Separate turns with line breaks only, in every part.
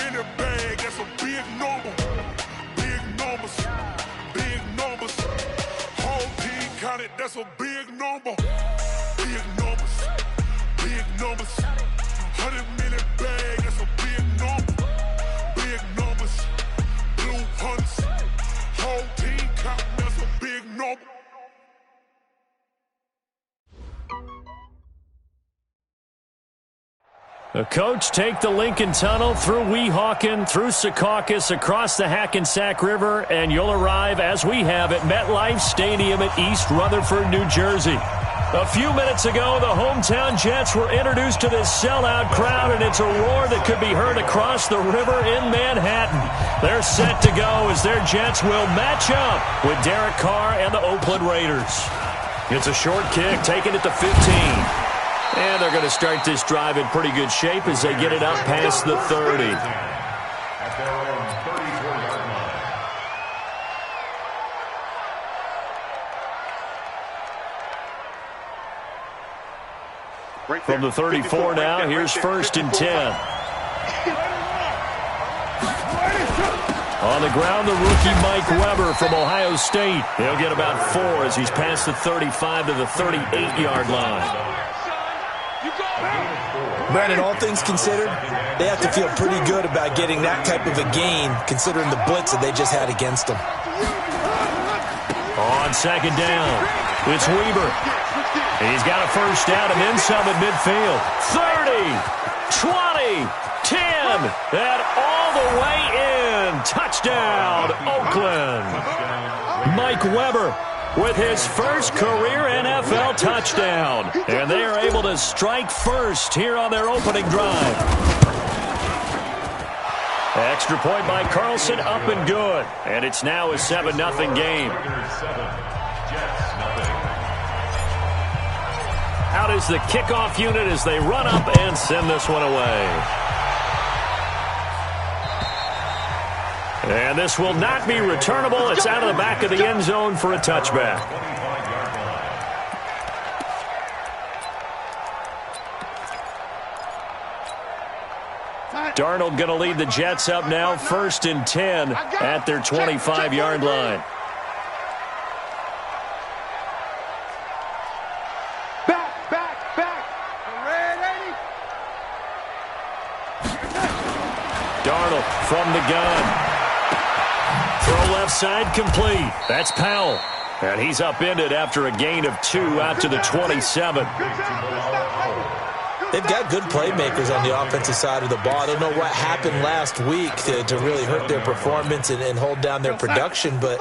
100-minute bag, that's a big number. Big numbers, big numbers. Whole team counted, that's a big number. Big numbers, big numbers. 100-minute bag, that's a big number. Big numbers, blue hunts. Whole team counting, that's a big number.
The coach take the Lincoln Tunnel through Weehawken, through Secaucus, across the Hackensack River, and you'll arrive, as we have, at MetLife Stadium at East Rutherford, New Jersey. A few minutes ago, the hometown Jets were introduced to this sellout crowd, and it's a roar that could be heard across the river in Manhattan. They're set to go as their Jets will match up with Derek Carr and the Oakland Raiders. It's a short kick, taking it to 15. And they're going to start this drive in pretty good shape as they get it up past the 30.
At their own 34-yard line.
From the 34 now, here's 1st and 10. On the ground, the rookie Mike Weber from Ohio State. He'll get about 4 as he's past the 35 to the 38-yard line.
Brandon, all things considered, they have to feel pretty good about getting that type of a gain, considering the blitz that they just had against them.
On 2nd down, it's Weber. He's got a 1st down and then some at midfield. 30, 20, 10, and all the way in. Touchdown, Oakland. Mike Weber with his first career NFL touchdown. And they are able to strike first here on their opening drive. Extra point by Carlson, up and good. And it's now a 7-0 game. Out is the kickoff unit as they run up and send this one away. And this will not be returnable. It's out of the back of the end zone for a touchback. Darnold going to lead the Jets up now, 1st and 10 at their 25-yard line. Darnold from the gun. Throw left side complete. That's Powell. And he's upended after a gain of 2 out to the 27.
They've got good playmakers on the offensive side of the ball. I don't know what happened last week to really hurt their performance and hold down their production, but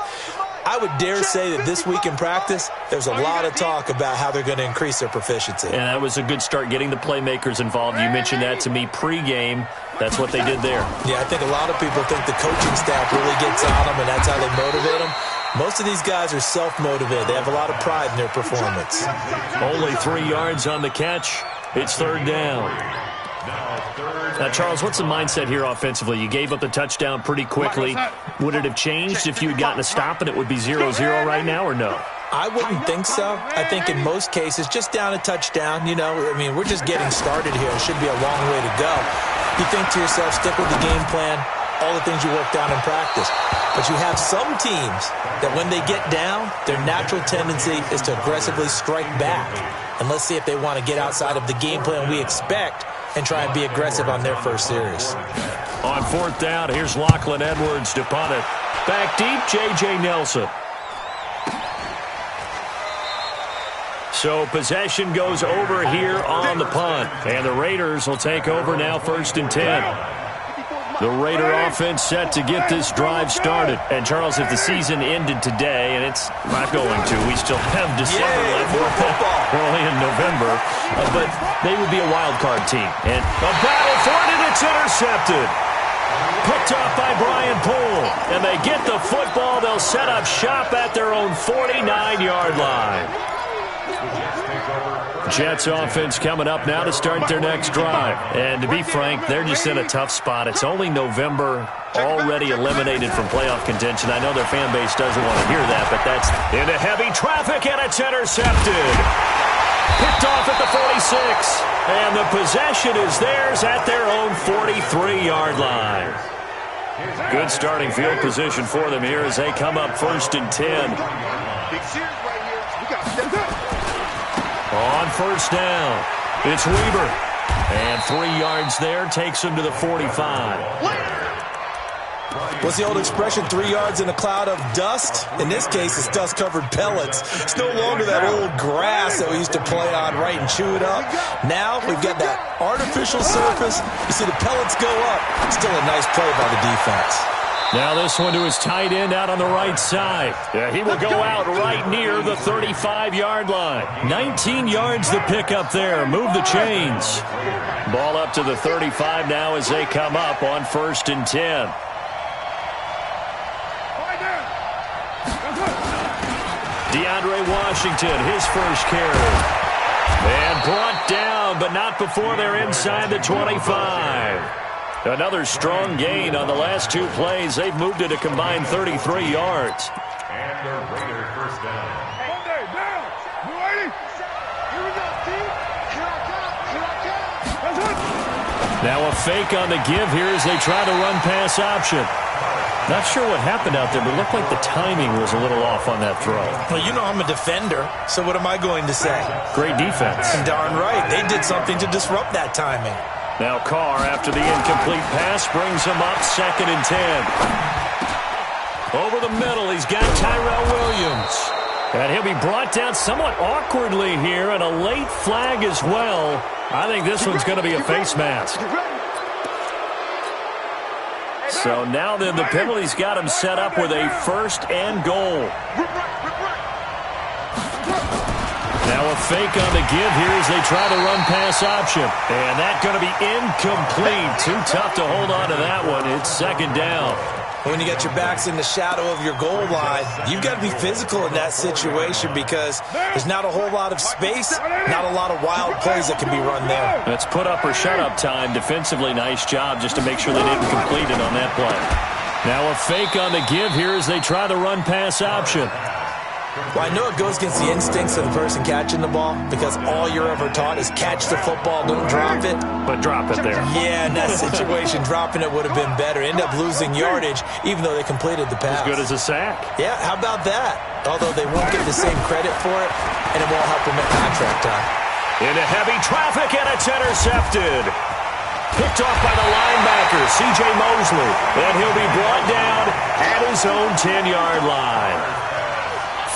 I would dare say that this week in practice, there's a lot of talk about how they're going to increase their proficiency.
And that was a good start, getting the playmakers involved. You mentioned that to me pregame. That's what they did there.
Yeah, I think a lot of people think the coaching staff really gets on them, and that's how they motivate them. Most of these guys are self-motivated. They have a lot of pride in their performance.
Only 3 yards on the catch. It's 3rd down. Now, Charles, what's the mindset here offensively? You gave up the touchdown pretty quickly. Would it have changed if you had gotten a stop and it would be 0-0 right now, or no?
I wouldn't think so. I think in most cases, just down a touchdown, we're just getting started here. It should be a long way to go. You think to yourself, stick with the game plan, all the things you worked on in practice. But you have some teams that when they get down, their natural tendency is to aggressively strike back. And let's see if they want to get outside of the game plan we expect and try and be aggressive on their first series.
On 4th down, here's Lachlan Edwards to punt it. Back deep, J.J. Nelson. So possession goes over here on the punt. And the Raiders will take over now, 1st and 10. The Raider offense set to get this drive started. And, Charles, if the season ended today, and it's not going to, we still have December left. We're only in November. But they would be a wild card team. And a battle for it, and it's intercepted. Picked off by Brian Poole. And they get the football. They'll set up shop at their own 49-yard line. Jets offense coming up now to start their next drive. And to be frank, they're just in a tough spot. It's only November, already eliminated from playoff contention. I know their fan base doesn't want to hear that, but that's into heavy traffic, and it's intercepted. Picked off at the 46. And the possession is theirs at their own 43-yard line. Good starting field position for them here as they come up 1st and 10.
Big series right here. We got to step up.
On 1st down, it's Weber. And 3 yards there, takes him to the 45.
What's the old expression, 3 yards in a cloud of dust? In this case, it's dust-covered pellets. It's no longer that old grass that we used to play on, right, and chew it up. Now we've got that artificial surface. You see the pellets go up. Still a nice play by the defense.
Now this one to his tight end out on the right side. Yeah, he will go out right near the 35-yard line. 19 yards to pick up there. Move the chains. Ball up to the 35 now as they come up on 1st and 10. DeAndre Washington, his first carry. And brought down, but not before they're inside the 25. Another strong gain on the last 2 plays. They've moved it a combined 33 yards.
And the Raiders first down.
Now a fake on the give here as they try the run-pass option. Not sure what happened out there, but it looked like the timing was a little off on that throw.
Well, you know I'm a defender, so what am I going to say?
Great defense.
And darn right, they did something to disrupt that timing.
Now Carr, after the incomplete pass, brings him up 2nd and 10. Over the middle, he's got Tyrell Williams. And he'll be brought down somewhat awkwardly here, and a late flag as well. I think this one's going to be a face mask. So now then the penalty's got him set up with a 1st and goal. Now a fake on the give here as they try the run-pass option. And that's going to be incomplete. Too tough to hold on to that one. It's 2nd down.
When you got your backs in the shadow of your goal line, you've got to be physical in that situation because there's not a whole lot of space, not a lot of wild plays that can be run there.
That's put up or shut up time. Defensively, nice job just to make sure they didn't complete it on that play. Now a fake on the give here as they try the run-pass option.
Well, I know it goes against the instincts of the person catching the ball because all you're ever taught is catch the football, don't drop it.
But drop it there.
Yeah, in that situation, dropping it would have been better. End up losing yardage even though they completed the pass.
As good as a sack.
Yeah, how about that? Although they won't get the same credit for it, and it won't help them at contract time.
Into heavy traffic, and it's intercepted. Picked off by the linebacker, C.J. Mosley. And he'll be brought down at his own 10-yard line.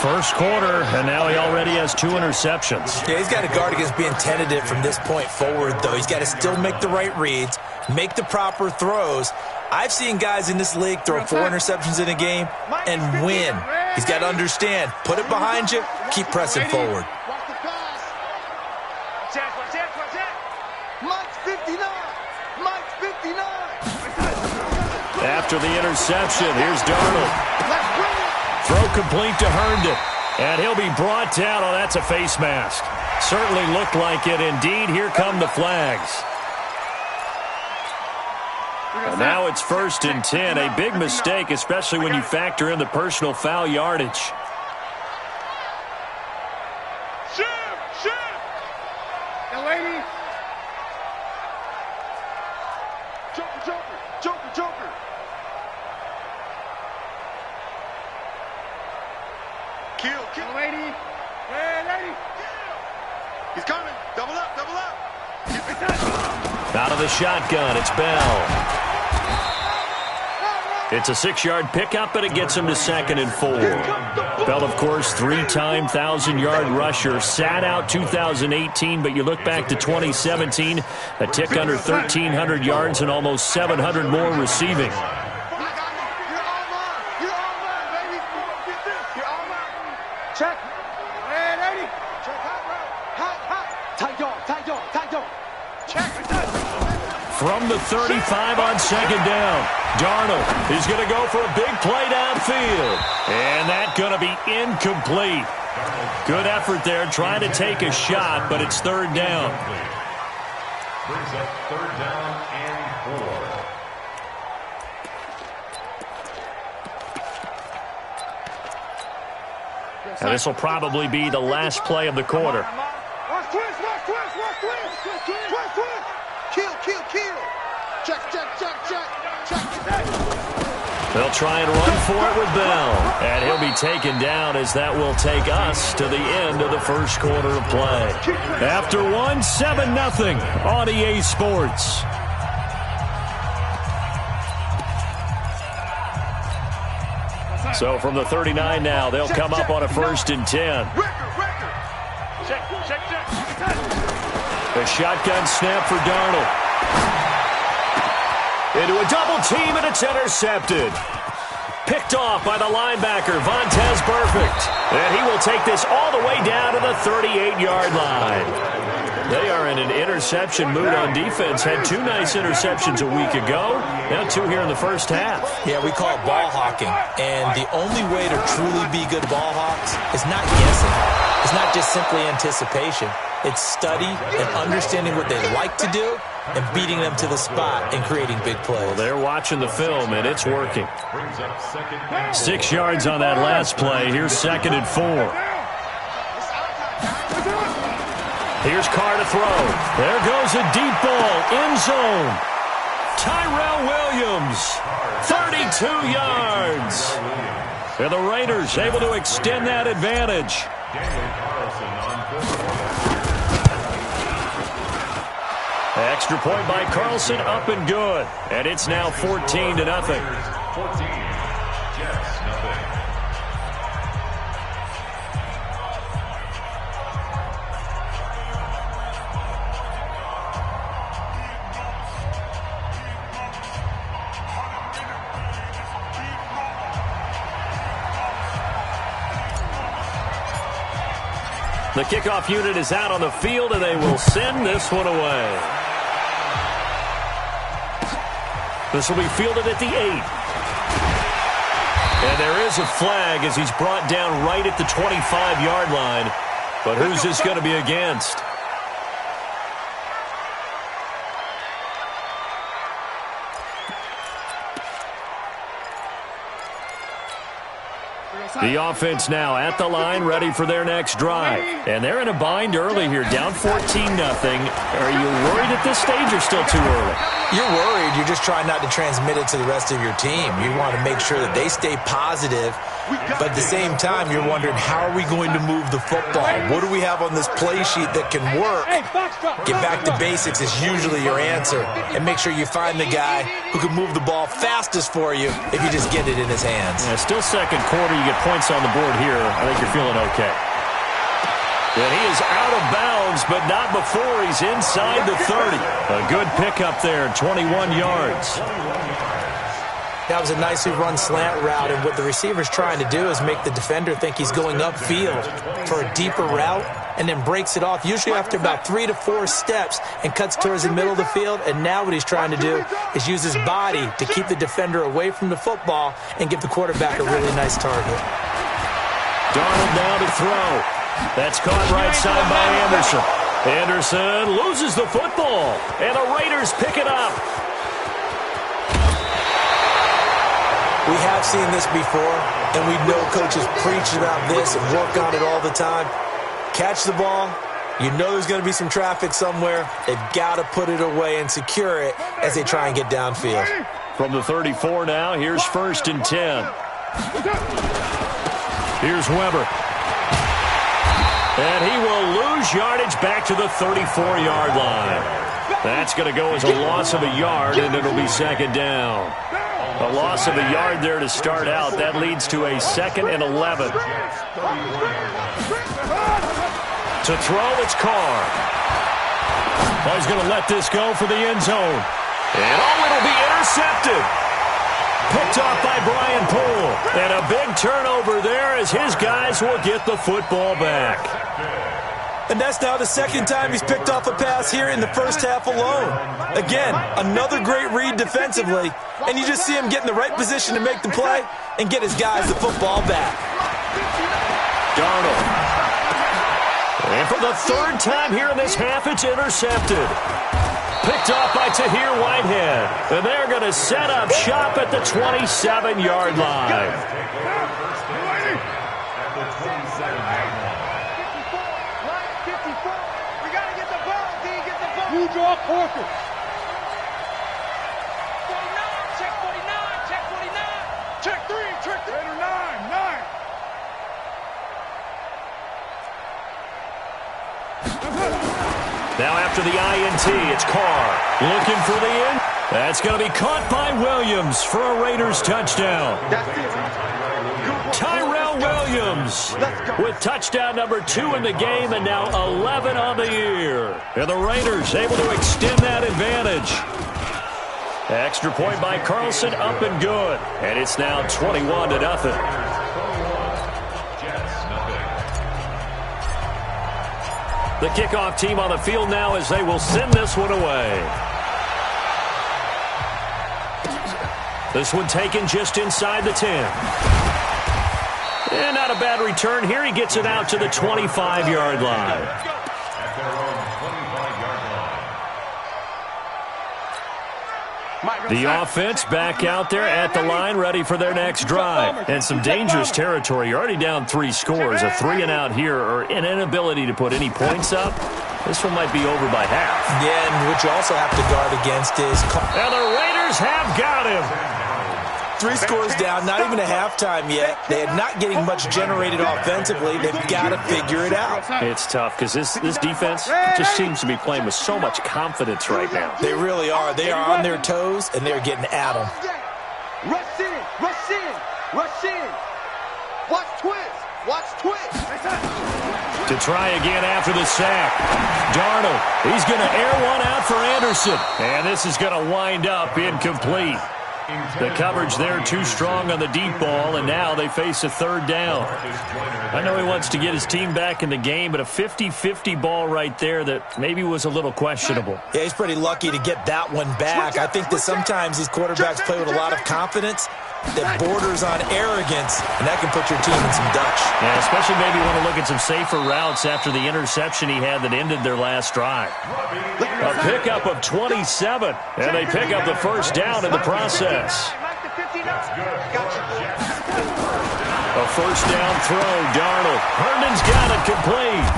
First quarter, and now he already has 2 interceptions.
Yeah, he's got to guard against being tentative from this point forward, though. He's got to still make the right reads, make the proper throws. I've seen guys in this league throw 4 interceptions in a game and win. He's got to understand, put it behind you, keep pressing forward.
After the interception, here's Darnold. Throw complete to Herndon. And he'll be brought down. Oh, that's a face mask. Certainly looked like it. Indeed, here come the flags. And now it's 1st and 10. A big mistake, especially when you factor in the personal foul yardage.
Kill, lady. Hey, lady. He's coming. Double up, double up.
Out of the shotgun, it's Bell. It's a 6-yard pickup, but it gets him to 2nd and 4. Bell, of course, 3-time 1,000-yard rusher. Sat out 2018, but you look back to 2017, a tick under 1,300 yards and almost 700 more receiving.
Check. Hey, lady. Check hot. Tight dog. Check.
From the 35 on 2nd down, Darnold is going to go for a big play downfield. And that's going to be incomplete. Good effort there, trying to take a shot, but it's 3rd down.
Brings up 3rd down and 4.
Now this will probably be the last play of the quarter.
Watch twist. Kill. Check.
They'll try and run for it with Bell. And he'll be taken down as that will take us to the end of the first quarter of play. After one, 7-0 on EA Sports. So from the 39 now, they'll come up on a 1st and 10. A shotgun snap for Darnold. Into a double team, and it's intercepted. Picked off by the linebacker, Vontaze Burfict. And he will take this all the way down to the 38-yard line. They are in an interception mood on defense. Had 2 nice interceptions a week ago. Now 2 here in the first half.
Yeah, we call it ball hawking. And the only way to truly be good ball hawks is not guessing. It's not just simply anticipation. It's study and understanding what they like to do and beating them to the spot and creating big plays. Well,
they're watching the film, and it's working. 6 yards on that last play. Here's 2nd and 4. Here's Carr to throw. There goes a deep ball. End zone. Tyrell Williams. 32 yards. And the Raiders able to extend that advantage. Extra point by Carlson, up and good. And it's now 14-0. The kickoff unit is out on the field, and they will send this one away. This will be fielded at the 8. And there is a flag as he's brought down right at the 25-yard line. But who's this going to be against? The offense now at the line, ready for their next drive. And they're in a bind early here, down 14-0. Are you worried at this stage or still too early?
You're worried. You're just trying not to transmit it to the rest of your team. You want to make sure that they stay positive. But at the same time, you're wondering, how are we going to move the football? What do we have on this play sheet that can work? Get back to basics is usually your answer. And make sure you find the guy who can move the ball fastest for you if you just get it in his hands.
Yeah, still second quarter. You get points on the board here. I think you're feeling okay. And he is out of bounds, but not before he's inside the 30. A good pickup there, 21 yards.
That was a nicely run slant route, and what the receiver's trying to do is make the defender think he's going upfield for a deeper route and then breaks it off, usually after about 3 to 4 steps, and cuts towards the middle of the field. And now what he's trying to do is use his body to keep the defender away from the football and give the quarterback a really nice target.
Darnold now to throw. That's caught right side by Anderson. Anderson loses the football, and the Raiders pick it up.
We have seen this before, and we know coaches preach about this and work on it all the time. Catch the ball. You know there's going to be some traffic somewhere. They've got to put it away and secure it as they try and get downfield.
From the 34 now, here's 1st and 10. Here's Weber. And he will lose yardage back to the 34-yard line. That's going to go as a loss of a yard, and it'll be 2nd down. A loss of a yard there to start out. That leads to a 2nd and 11. To throw, it's Carr. Oh, he's going to let this go for the end zone. And it'll be intercepted. Picked off by Brian Poole. And a big turnover there as his guys will get the football back.
And that's now the 2nd time he's picked off a pass here in the first half alone. Again, another great read defensively. And you just see him get in the right position to make the play and get his guys the football back.
Darnold. And for the 3rd time here in this half, it's intercepted. Picked off by Tahir Whitehead. And they're going to set up shop at the 27-yard line.
You draw quarter.
49, check 49, check 49.
Now after the INT, it's Carr looking for the in. That's going to be caught by Williams for a Raiders touchdown. Tyrell Williams with touchdown number 2 in the game and now 11 on the year. And the Raiders able to extend that advantage. Extra point by Carlson, up and good. And it's now 21-0. The kickoff team on the field now as they will send this one away. This one taken just inside the 10. And not a bad return here. He gets it out to the 25-yard line. The offense back out there at the line, ready for their next drive. And some dangerous territory. You're already down 3 scores. A 3-and-out here or an inability to put any points up. This one might be over by half.
Yeah, and what you also have to guard against is...
And the Raiders have got him.
3 scores down, not even a halftime yet. They're not getting much generated offensively. They've got to figure it out.
It's tough because this defense just seems to be playing with so much confidence right now.
They really are. They are on their toes, and they're getting at them.
Rush in, rush in, rush in. Watch twist, watch twist.
To try again after the sack. Darnold, he's going to air one out for Anderson. And this is going to wind up incomplete. The coverage there too strong on the deep ball, and now they face a 3rd down. I know he wants to get his team back in the game, but a 50-50 ball right there that maybe was a little questionable.
Yeah, he's pretty lucky to get that one back. I think that sometimes these quarterbacks play with a lot of confidence that borders on arrogance, and that can put your team in some Dutch.
Yeah, especially maybe want to look at some safer routes after the interception he had that ended their last drive. A pickup of 27, and they pick up the 1st down in the process. A 1st down throw, Darnold. Herndon's got it complete.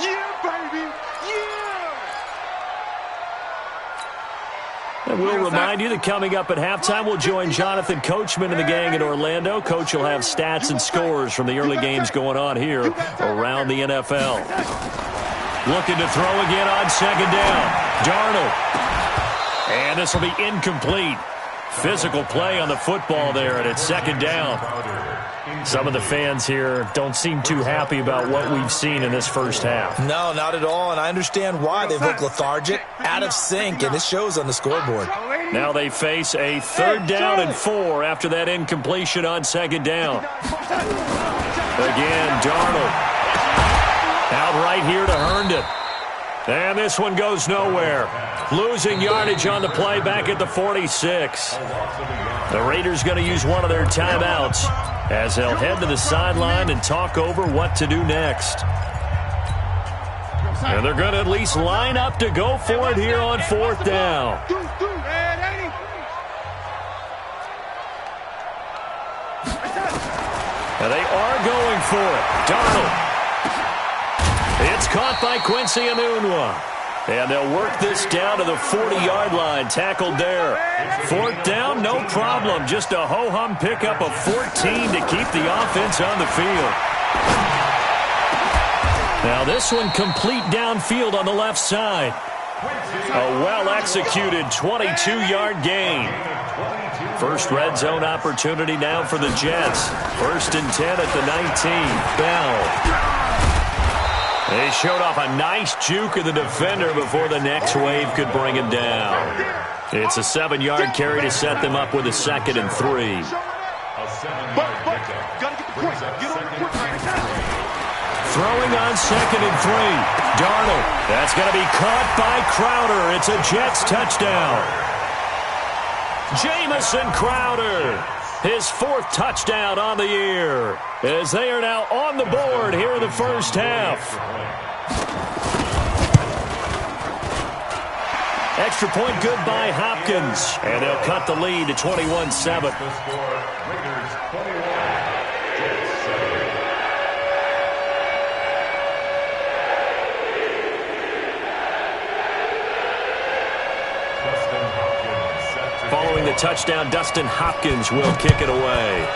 Yeah, baby, yeah!
And we'll remind you that coming up at halftime, we'll join Jonathan Coachman and the gang in Orlando. Coach will have stats and scores from the early games going on here around the NFL. Looking to throw again on 2nd down. Darnold. And this will be incomplete. Physical play on the football there, and it's 2nd down. Some of the fans here don't seem too happy about what we've seen in this first half.
No, not at all, and I understand why. They've looked lethargic, out of sync, and it shows on the scoreboard.
Now they face a 3rd down and 4 after that incompletion on 2nd down. Again, Darnold. Out right here to Herndon. And this one goes nowhere. Losing yardage on the play back at the 46. The Raiders going to use one of their timeouts as they'll head to the sideline and talk over what to do next. And they're going to at least line up to go for it here on 4th down. And they are going for it. Darnold. It's caught by Quincy Enunwa. And they'll work this down to the 40-yard line. Tackled there. 4th down, no problem. Just a ho-hum pickup of 14 to keep the offense on the field. Now this one complete downfield on the left side. A well-executed 22-yard gain. First red zone opportunity now for the Jets. 1st and 10 at the 19. Bell. They showed off a nice juke of the defender before the next wave could bring him down. It's a 7-yard carry to set them up with a 2nd and 3. Throwing on 2nd and 3. Darnold. That's going to be caught by Crowder. It's a Jets touchdown. Jamison Crowder. His 4th touchdown on the year as they are now on the board here in the first half. Extra point good by Hopkins. And they'll cut the lead to 21-7. Following the touchdown, Dustin Hopkins will kick it away.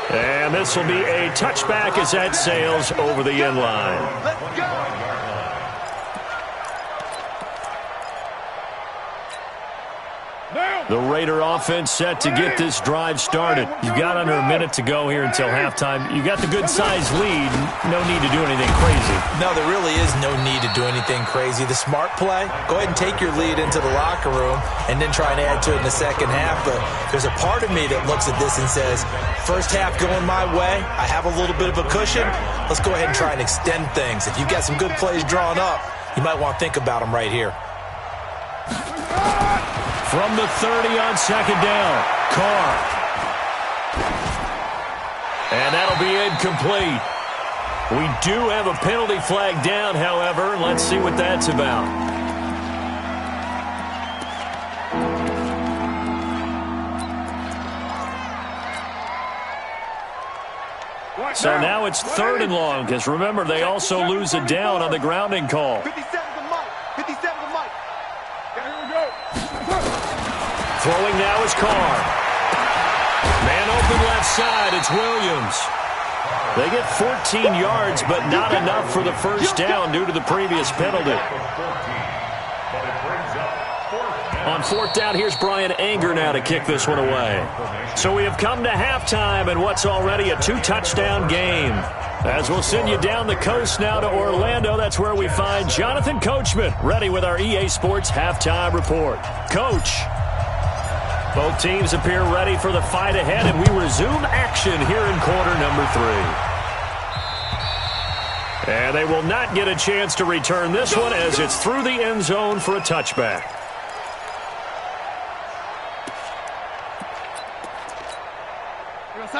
And And this will be a touchback as that sails over the end line.
Let's go.
The Raider offense set to get this drive started. You've got under a minute to go here until halftime. You got the good-sized lead. No need to do anything crazy.
No, there really is no need to do anything crazy. The smart play, go ahead and take your lead into the locker room and then try and add to it in the second half. But there's a part of me that looks at this and says, first half going my way, I have a little bit of a cushion. Let's go ahead and try and extend things. If you've got some good plays drawn up, you might want to think about them right here.
From the 30 on second down, Carr. And that'll be incomplete. We do have a penalty flag down, however. Let's see what that's about. So now it's 3rd and long, because remember, they also lose a down on the grounding call.
57 to Mike. 57 to Mike.
Throwing now is Carr. Man open left side, it's Williams. They get 14 yards, but not enough for the first down due to the previous penalty. On 4th down, here's Brian Anger now to kick this one away. So we have come to halftime in what's already a 2-touchdown game. As we'll send you down the coast now to Orlando, that's where we find Jonathan Coachman, ready with our EA Sports halftime report. Coach. Both teams appear ready for the fight ahead, and we resume action here in quarter number 3. And they will not get a chance to return this one as it's through the end zone for a touchback.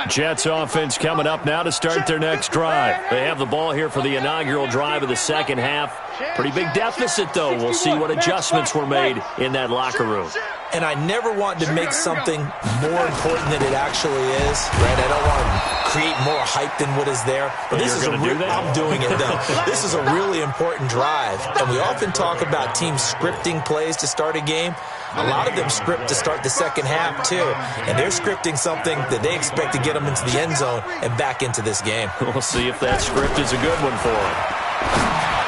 Jets offense coming up now to start their next drive. They have the ball here for the inaugural drive of the second half. Pretty big deficit, though. We'll see what adjustments were made in that locker room.
And I never want to make something more important than it actually is, right? I don't want to create more hype than what is there. But this is
I'm
doing it, though. This is a really important drive. And we often talk about teams scripting plays to start a game. A lot of them script to start the second half, too. And they're scripting something that they expect to get them into the end zone and back into this game.
We'll see if that script is a good one for them.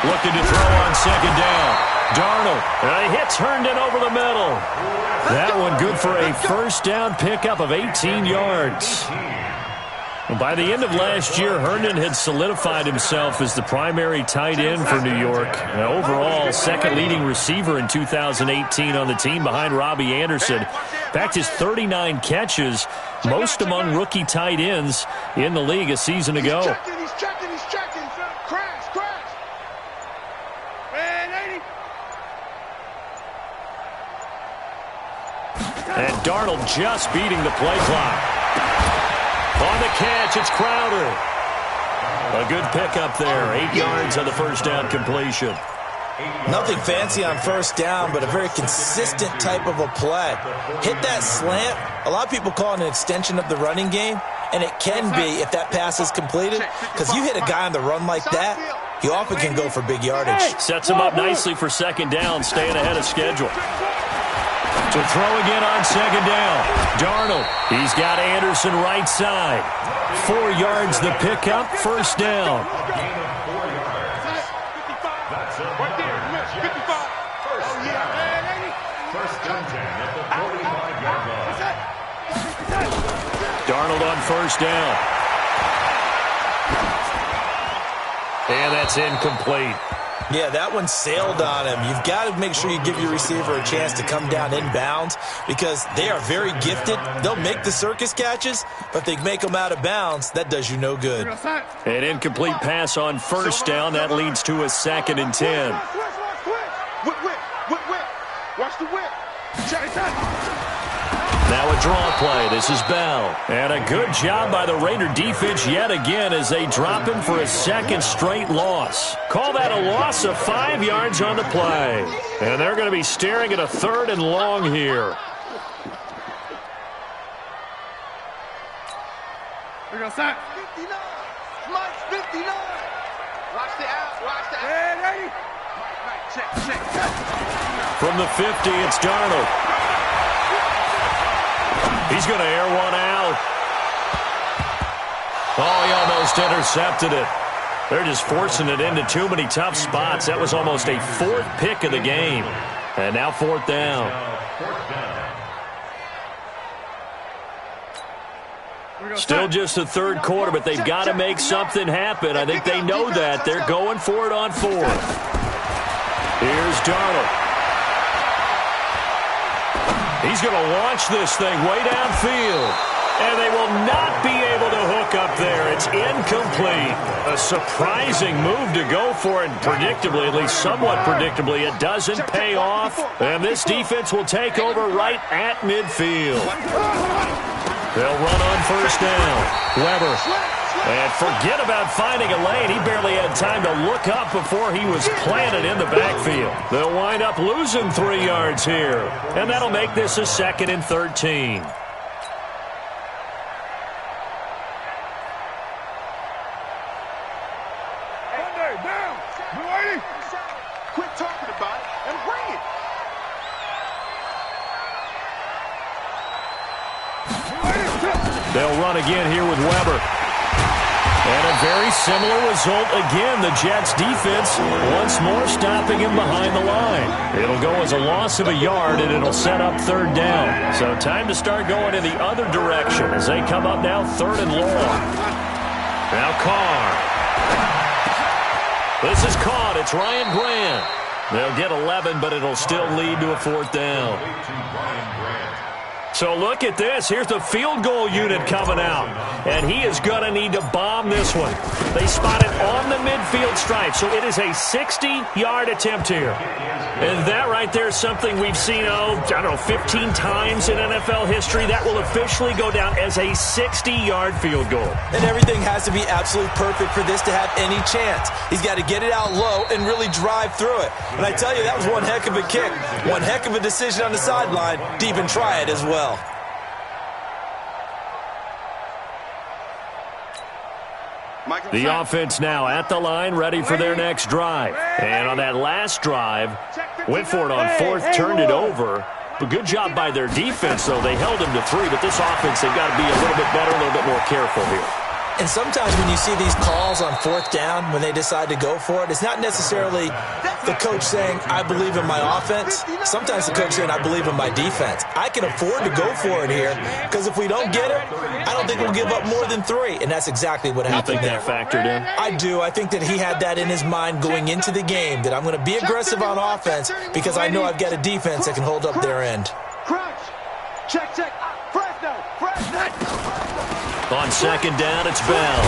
Looking to throw on second down. Darnold. And a hit turned in over the middle. That one good for a first down pickup of 18 yards. By the end of last year, Herndon had solidified himself as the primary tight end for New York. And overall, second leading receiver in 2018 on the team behind Robbie Anderson. In fact, his 39 catches, most among rookie tight ends in the league a season ago.
He's checking. Crash. Man, 80.
And Darnold just beating the play clock. On the catch, it's Crowder. A good pickup there. 8 yards on the first down completion.
Nothing fancy on first down, but a very consistent type of a play. Hit that slant. A lot of people call it an extension of the running game, and it can be if that pass is completed, because you hit a guy on the run like that, he often can go for big yardage.
Sets him up nicely for second down, staying ahead of schedule. To throw again on second down. Darnold, he's got Anderson right side. 4 yards the pickup, first down. Darnold on first down. And that's incomplete.
Yeah, that one sailed on him. You've got to make sure you give your receiver a chance to come down inbounds because they are very gifted. They'll make the circus catches, but if they make them out of bounds, that does you no good.
An incomplete pass on first down. That leads to a 2nd and 10.
Watch the whip.
Now a draw play. This is Bell. And a good job by the Raider defense yet again as they drop him for a second straight loss. Call that a loss of 5 yards on the play. And they're going to be staring at a 3rd and long here.
We're going to start. 59. Mike's 59. Watch the out. Ready? Check.
From the 50, it's Darnold. He's going to air one out. Oh, he almost intercepted it. They're just forcing it into too many tough spots. That was almost a fourth pick of the game. And now fourth down. Still just the third quarter, but they've got to make something happen. I think they know that. They're going for it on fourth. Here's Darnold. He's going to launch this thing way downfield. And they will not be able to hook up there. It's incomplete. A surprising move to go for it. Predictably, at least somewhat predictably, it doesn't pay off. And this defense will take over right at midfield. They'll run on first down. Weber. And forget about finding a lane. He barely had time to look up before he was planted in the backfield. They'll wind up losing 3 yards here. And that'll make this a 2nd and 13.
Quit talking about it and bring it.
They'll run again here with Weber. And a very similar result again. The Jets defense once more stopping him behind the line. It'll go as a loss of a yard, and it'll set up third down. So time to start going in the other direction as they come up now 3rd and long. Now Carr. This is caught. It's Ryan Grant. They'll get 11, but it'll still lead to a 4th down. So look at this. Here's the field goal unit coming out. And he is going to need to bomb this one. They spot it on the midfield stripe. So it is a 60-yard attempt here. And that right there is something we've seen, 15 times in NFL history. That will officially go down as a 60-yard field goal.
And everything has to be absolutely perfect for this to have any chance. He's got to get it out low and really drive through it. And I tell you, that was one heck of a kick. One heck of a decision on the sideline to even try it as well.
The offense now at the line, ready for their next drive. And on that last drive, went for it on 4th, turned it over. But good job by their defense, though. They held him to 3, but this offense, they've got to be a little bit better, a little bit more careful here.
And sometimes when you see these calls on 4th down, when they decide to go for it, it's not necessarily the coach saying, I believe in my offense. Sometimes the coach saying, I believe in my defense. I can afford to go for it here because if we don't get it, I don't think we'll give up more than 3. And that's exactly what happened there.
You think that factored in?
I do. I think that he had that in his mind going into the game, that I'm going to be aggressive on offense because I know I've got a defense that can hold up their end.
Crouch. Check. Fresno.
On 2nd down, it's Bell.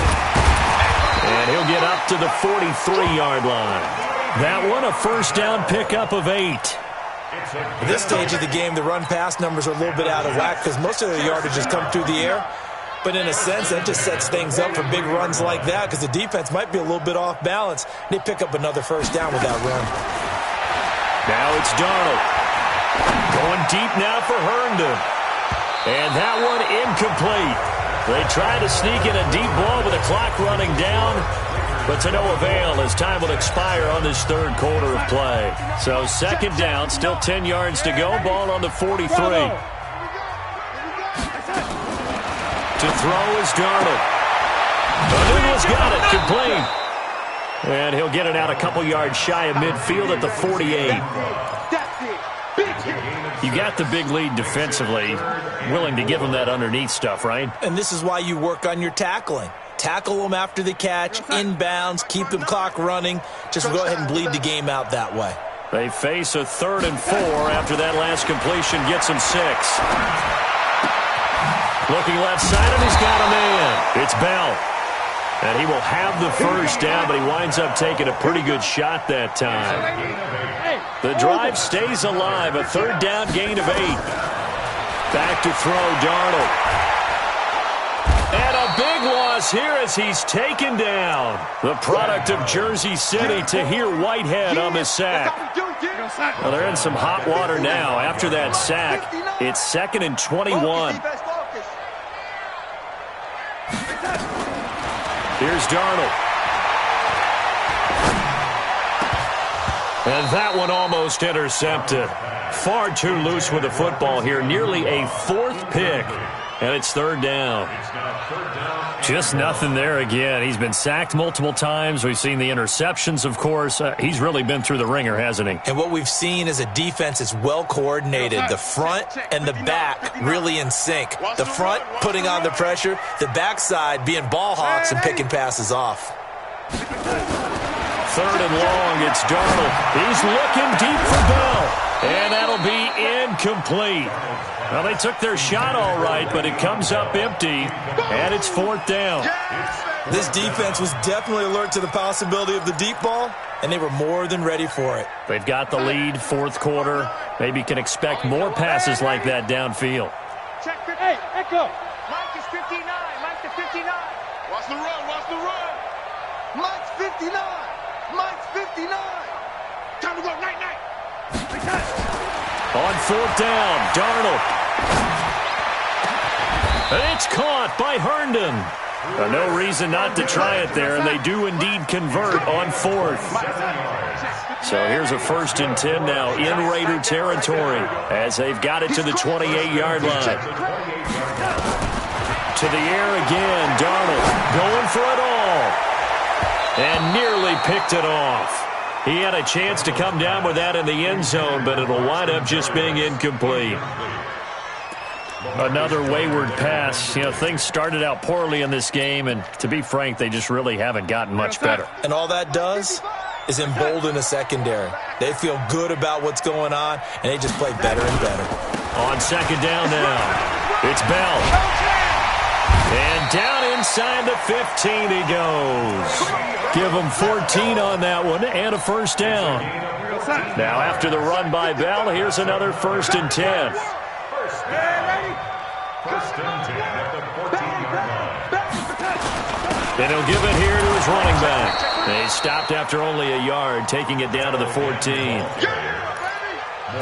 And he'll get up to the 43-yard line. That one, a 1st down pickup of 8.
At this stage of the game, the run-pass numbers are a little bit out of whack because most of their yardage has come through the air. But in a sense, that just sets things up for big runs like that because the defense might be a little bit off balance. They pick up another 1st down with that run.
Now it's Darnold. Going deep now for Herndon. And that one incomplete. They try to sneak in a deep ball with the clock running down, but to no avail as time will expire on this 3rd quarter of play. So 2nd down, still 10 yards to go, ball on the 43. To throw is Darnold. Darnold's got it, complete. And he'll get it out a couple yards shy of midfield at the 48. You got the big lead defensively, willing to give them that underneath stuff, right?
And this is why you work on your tackling. Tackle them after the catch, inbounds, keep the clock running. Just go ahead and bleed the game out that way.
They face a 3rd and 4 after that last completion gets him 6. Looking left side, and he's got a man. It's Bell. And he will have the 1st down, but he winds up taking a pretty good shot that time. The drive stays alive, a 3rd down gain of 8. Back to throw, Darnold. And a big loss here as he's taken down. The product of Jersey City, Tahir Whitehead on the sack. Well, they're in some hot water now. After that sack, it's 2nd and 21. Here's Darnold. And that one almost intercepted. Far too loose with the football here. Nearly a 4th pick. and it's third down. Just nothing there again. He's been sacked multiple times. We've seen the interceptions, of course. He's really been through the ringer, hasn't he?
And what we've seen is a defense that's well coordinated. The front and the back really in sync. The front putting on the pressure, the backside being ball hawks and picking passes off.
Third and long, it's Darnold. He's looking deep for Bell, and that'll be incomplete. Well, they took their shot all right, but it comes up empty, and it's fourth down.
This defense was definitely alert to the possibility of the deep ball, and they were more than ready for it.
They've got the lead, fourth quarter. Maybe can expect more passes like that downfield.
Hey, Echo. Mike is 59. Mike to 59. Watch the run. Watch the run. Mike's 59. Mike's 59. Time to go. Night.
On fourth down, Darnold. It's caught by Herndon. No reason not to try it there, and they do indeed convert on fourth. So here's a 1st and 10 now in Raider territory as they've got it to the 28-yard line. To the air again, Darnold going for it all. And nearly picked it off. He had a chance to come down with that in the end zone, but it'll wind up just being incomplete. Another wayward pass. You know, things started out poorly in this game, and to be frank, they just really haven't gotten much better.
And all that does is embolden the secondary. They feel good about what's going on, and they just play better and better.
On second down now, it's Bell. And down inside the 15 he goes. Give him 14 on that one and a first down. Now after the run by Bell, here's another 1st and 10. Then he'll give it here to his running back. They stopped after only a yard, taking it down to the 14.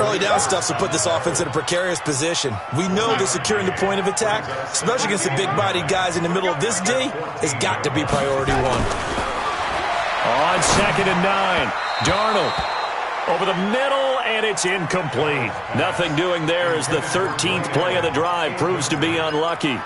Early down stuff will put this offense in a precarious position. We know that securing the point of attack, especially against the big-bodied guys in the middle of this D, has got to be priority one.
On 2nd and 9, Darnold over the middle, and it's incomplete. Nothing doing there as the 13th play of the drive proves to be unlucky.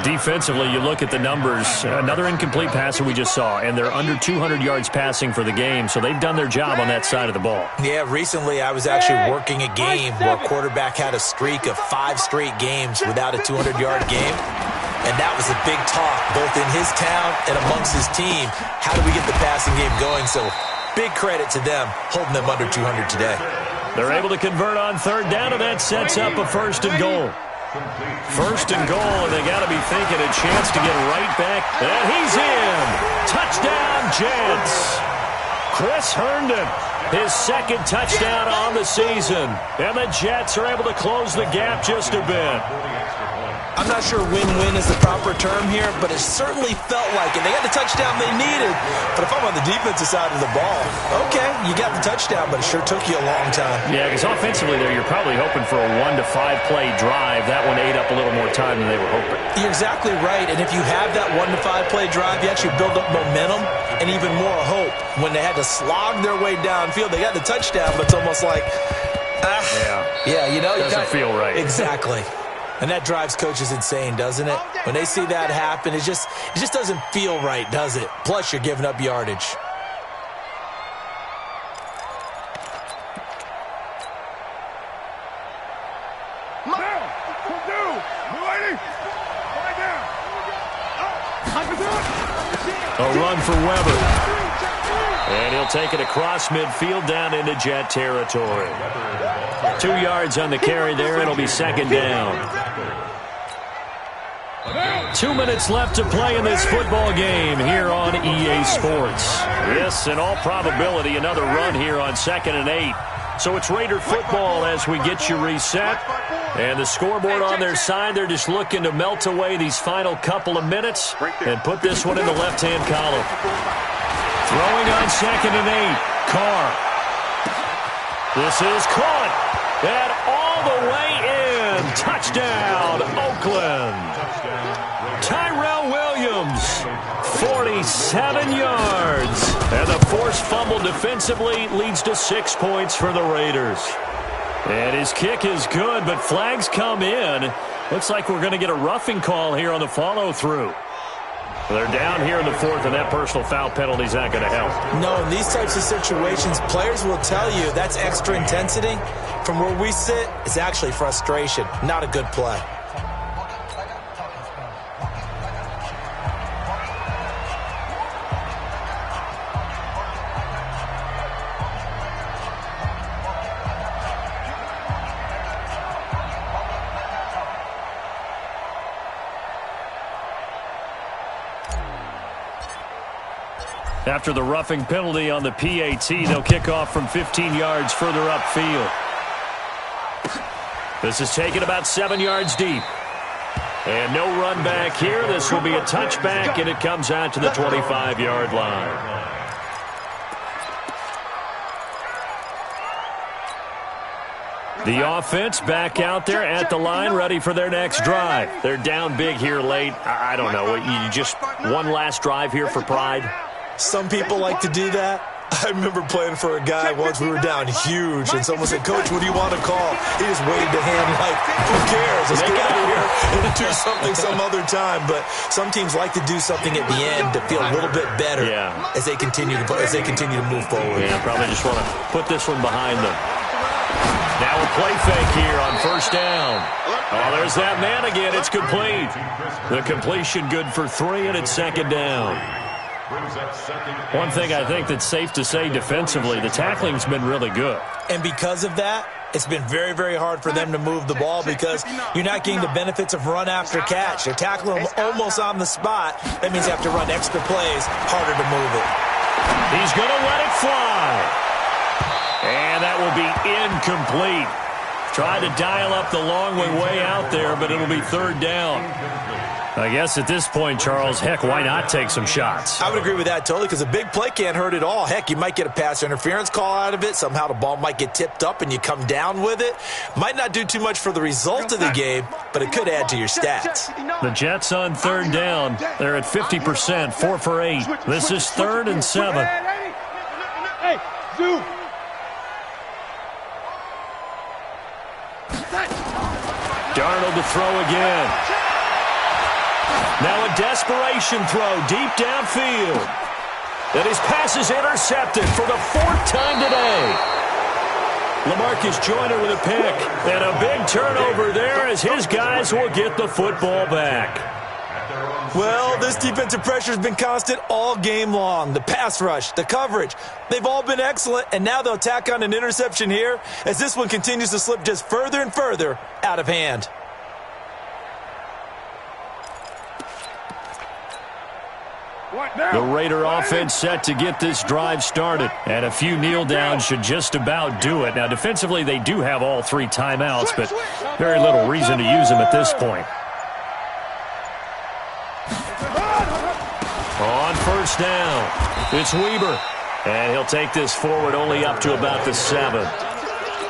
Defensively, you look at the numbers. Another incomplete passer we just saw, and they're under 200 yards passing for the game, so they've done their job on that side of the ball.
Yeah, recently I was actually working a game where a quarterback had a streak of 5 straight games without a 200-yard game, and that was a big talk both in his town and amongst his team. How do we get the passing game going? So big credit to them, holding them under 200 today.
They're able to convert on third down, and that sets up a 1st and goal. 1st and goal, and they got to be thinking a chance to get right back. And he's in. Touchdown, Jets. Chris Herndon, his 2nd touchdown on the season. And the Jets are able to close the gap just a bit.
I'm not sure win-win is the proper term here, but it certainly felt like it. They got the touchdown they needed, but if I'm on the defensive side of the ball, okay, you got the touchdown, but it sure took you a long time.
Yeah, because offensively there, you're probably hoping for a 1 to 5 play drive. That one ate up a little more time than they were hoping.
You're exactly right, and if you have that 1 to 5 play drive, you actually build up momentum and even more hope. When they had to slog their way downfield, they got the touchdown, but it's almost like, you know,
it doesn't feel right.
Exactly. And that drives coaches insane, doesn't it? When they see that happen, it just doesn't feel right, does it? Plus, you're giving up yardage.
A run for Weber. And he'll take it across midfield down into Jet territory. 2 yards on the carry there. It'll be 2nd down. 2 minutes left to play in this football game here on EA Sports. Yes, in all probability, another run here on 2nd and 8. So it's Raider football as we get you reset. And the scoreboard on their side, they're just looking to melt away these final couple of minutes and put this one in the left-hand column. Throwing on 2nd and 8. Carr. This is caught. And all the way in. Touchdown, Oakland. Tyrell Williams, 47 yards. And the forced fumble defensively leads to 6 points for the Raiders. And his kick is good, but flags come in. Looks like we're going to get a roughing call here on the follow-through. They're down here in the fourth, and that personal foul penalty is not going to help.
No, in these types of situations, players will tell you that's extra intensity. From where we sit, it's actually frustration, not a good play.
After the roughing penalty on the PAT, they'll kick off from 15 yards further upfield. This is taken about 7 yards deep. And no run back here. This will be a touchback, and it comes out to the 25-yard line. The offense back out there at the line, ready for their next drive. They're down big here late. I don't know. You just one last drive here for pride?
Some people like to do that. I remember playing for a guy once. We were down huge, and someone said, "Coach, what do you want to call?" He just waved a hand like, "Who cares? Let's get out of here and do something some other time." But some teams like to do something at the end to feel a little bit better as they continue to move forward.
Yeah, probably just want to put this one behind them. Now a play fake here on first down. Oh, there's that man again. It's complete. The completion good for 3, and it's second down. One thing I think that's safe to say defensively, the tackling's been really good.
And because of that, it's been very, very hard for them to move the ball because you're not getting the benefits of run after catch. They're tackling them almost on the spot. That means they have to run extra plays, harder to move it.
He's going to let it fly. And that will be incomplete. Tried to dial up the long way out there, but it'll be third down. I guess at this point, Charles, heck, why not take some shots?
I would agree with that totally because a big play can't hurt at all. Heck, you might get a pass interference call out of it. Somehow the ball might get tipped up and you come down with it. Might not do too much for the result of the game, but it could add to your stats.
The Jets on third down. They're at 50%, 4 for 8. This is 3rd and 7.
Hey, zoom.
Darnold to throw again. Now a desperation throw deep downfield. And his pass is intercepted for the 4th time today. LaMarcus Joyner with a pick. And a big turnover there as his guys will get the football back.
Well, this defensive pressure has been constant all game long. The pass rush, the coverage, they've all been excellent, and now they'll tack on an interception here as this one continues to slip just further and further out of hand.
The Raider offense set to get this drive started, and a few kneel downs should just about do it. Now, defensively, they do have all 3 timeouts, but very little reason to use them at this point. On first down, it's Weber, and he'll take this forward only up to about the 7.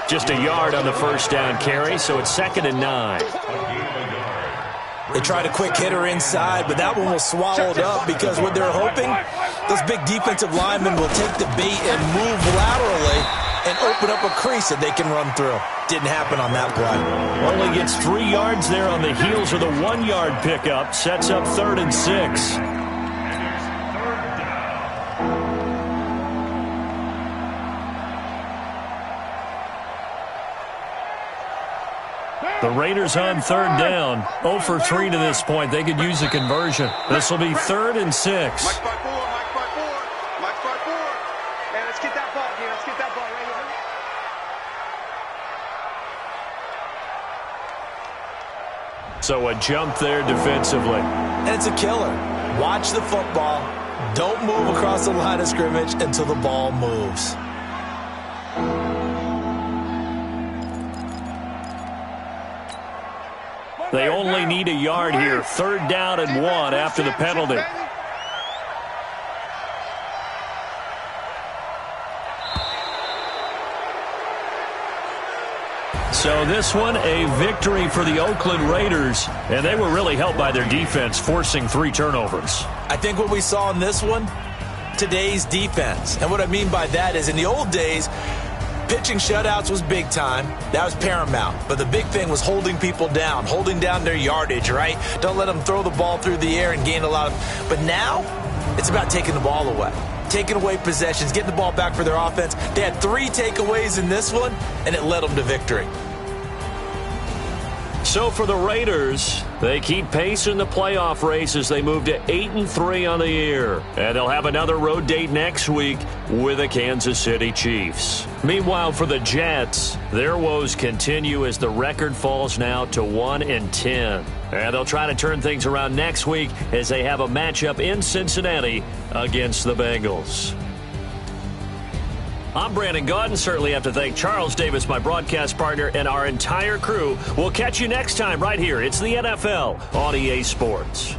Just a yard on the first down carry, so it's 2nd and 9.
They tried a quick hitter inside, but that one was swallowed up because what they're hoping, those big defensive linemen will take the bait and move laterally and open up a crease that they can run through. Didn't happen on that play.
Only gets 3 yards there on the heels of the 1-yard pickup. Sets up 3rd and 6. The Raiders on third down. 0 for 3 to this point. They could use a conversion. This will be 3rd and 6.
Mike by 4. Hey, let's get that ball here. Let's get that ball right here.
So a jump there defensively.
And it's a killer. Watch the football. Don't move across the line of scrimmage until the ball moves.
They only need a yard here. 3rd down and 1 after the penalty. So this one, a victory for the Oakland Raiders. And they were really helped by their defense, forcing 3 turnovers.
I think what we saw in this one, today's defense. And what I mean by that is in the old days, Pitching shutouts was big time. That was paramount. But the big thing was holding people down, holding down their yardage, right? Don't let them throw the ball through the air and gain a lot of... But now, it's about taking the ball away. Taking away possessions, getting the ball back for their offense. They had 3 takeaways in this one, and it led them to victory.
So for the Raiders, they keep pace in the playoff race as they move to 8-3 on the year. And they'll have another road date next week with the Kansas City Chiefs. Meanwhile, for the Jets, their woes continue as the record falls now to 1-10. And they'll try to turn things around next week as they have a matchup in Cincinnati against the Bengals. I'm Brandon Gaudin. Certainly have to thank Charles Davis, my broadcast partner, and our entire crew. We'll catch you next time right here. It's the NFL on EA Sports.